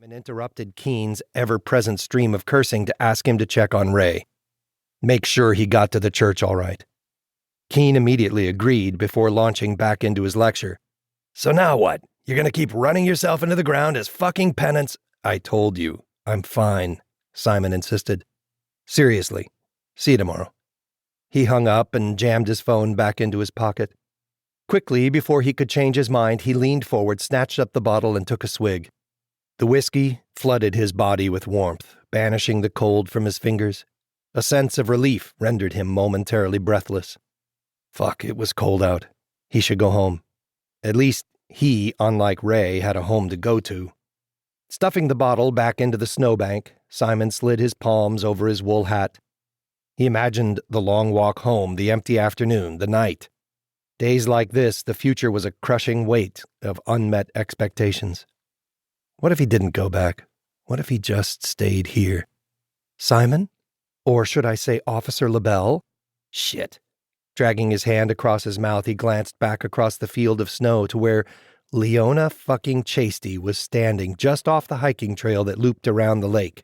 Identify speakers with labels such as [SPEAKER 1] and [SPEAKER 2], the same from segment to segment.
[SPEAKER 1] and interrupted Keen's ever-present stream of cursing to ask him to check on Ray. Make sure he got to the church all right. Keen immediately agreed before launching back into his lecture. So now what? You're gonna keep running yourself into the ground as fucking penance? I told you, I'm fine, Simon insisted. Seriously, see you tomorrow. He hung up and jammed his phone back into his pocket. Quickly, before he could change his mind, he leaned forward, snatched up the bottle, and took a swig. The whiskey flooded his body with warmth, banishing the cold from his fingers. A sense of relief rendered him momentarily breathless. Fuck, it was cold out. He should go home. At least he, unlike Ray, had a home to go to. Stuffing the bottle back into the snowbank, Simon slid his palms over his wool hat. He imagined the long walk home, the empty afternoon, the night. Days like this, the future was a crushing weight of unmet expectations. What if he didn't go back? What if he just stayed here? Simon? Or should I say Officer Labelle? Shit. Dragging his hand across his mouth, he glanced back across the field of snow to where Leona fucking Chaisty was standing just off the hiking trail that looped around the lake.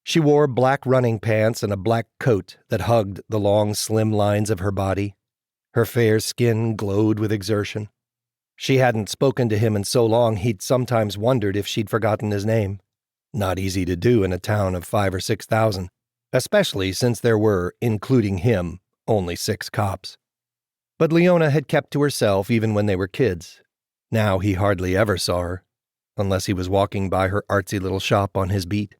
[SPEAKER 1] She wore black running pants and a black coat that hugged the long, slim lines of her body. Her fair skin glowed with exertion. She hadn't spoken to him in so long he'd sometimes wondered if she'd forgotten his name. Not easy to do in a town of 5,000 or 6,000, especially since there were, including him, only 6 cops. But Leona had kept to herself even when they were kids. Now he hardly ever saw her, unless he was walking by her artsy little shop on his beat.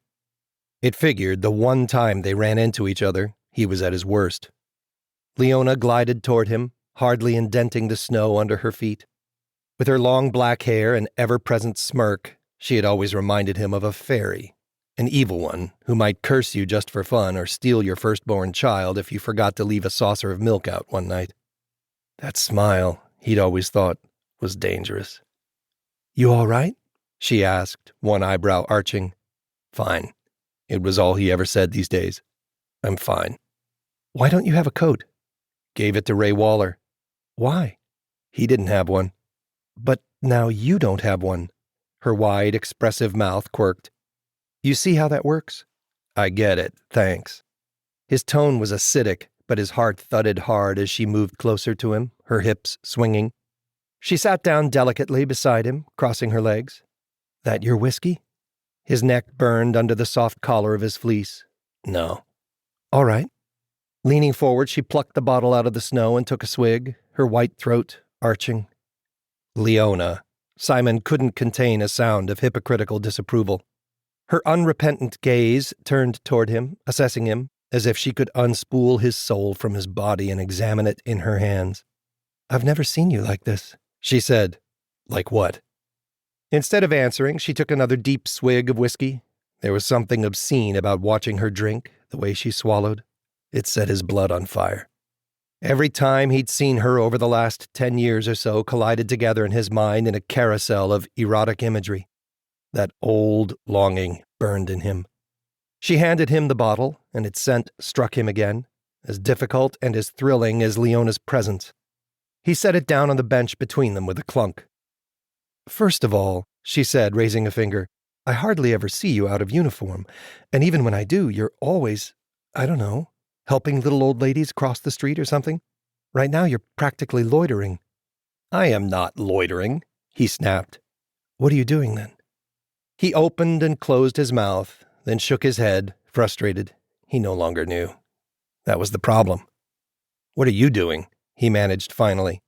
[SPEAKER 1] It figured the one time they ran into each other, he was at his worst. Leona glided toward him, hardly indenting the snow under her feet. With her long black hair and ever-present smirk, she had always reminded him of a fairy, an evil one who might curse you just for fun or steal your firstborn child if you forgot to leave a saucer of milk out one night. That smile, he'd always thought, was dangerous. You all right? She asked, one eyebrow arching. Fine. It was all he ever said these days. I'm fine. Why don't you have a coat? Gave it to Ray Waller. Why? He didn't have one. But now you don't have one. Her wide, expressive mouth quirked. You see how that works? I get it, thanks. His tone was acidic, but his heart thudded hard as she moved closer to him, her hips swinging. She sat down delicately beside him, crossing her legs. That your whiskey? His neck burned under the soft collar of his fleece. No. All right. Leaning forward, she plucked the bottle out of the snow and took a swig, her white throat arching. Leona. Simon couldn't contain a sound of hypocritical disapproval. Her unrepentant gaze turned toward him, assessing him, as if she could unspool his soul from his body and examine it in her hands. I've never seen you like this, she said. Like what? Instead of answering, she took another deep swig of whiskey. There was something obscene about watching her drink, the way she swallowed. It set his blood on fire. Every time he'd seen her over the last 10 years or so collided together in his mind in a carousel of erotic imagery. That old longing burned in him. She handed him the bottle, and its scent struck him again, as difficult and as thrilling as Leona's presence. He set it down on the bench between them with a clunk. First of all, she said, raising a finger, I hardly ever see you out of uniform, and even when I do, you're always, I don't know, helping little old ladies cross the street or something? Right now you're practically loitering. I am not loitering, he snapped. What are you doing then? He opened and closed his mouth, then shook his head, frustrated. He no longer knew. That was the problem. What are you doing? He managed finally.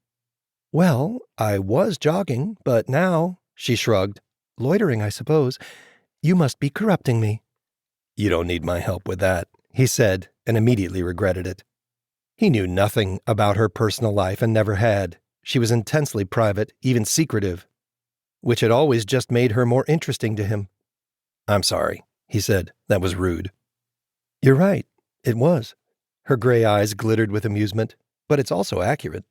[SPEAKER 1] Well, I was jogging, but now, she shrugged. Loitering, I suppose. You must be corrupting me. You don't need my help with that, he said, and immediately regretted it. He knew nothing about her personal life and never had. She was intensely private, even secretive, which had always just made her more interesting to him. I'm sorry, he said. That was rude. You're right. It was. Her gray eyes glittered with amusement, but it's also accurate.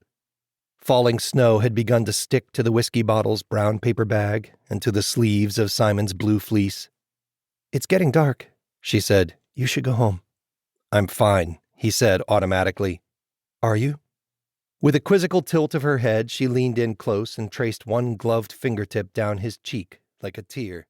[SPEAKER 1] Falling snow had begun to stick to the whiskey bottle's brown paper bag and to the sleeves of Simon's blue fleece. It's getting dark, she said. You should go home. I'm fine, he said automatically. Are you? With a quizzical tilt of her head, she leaned in close and traced one gloved fingertip down his cheek like a tear.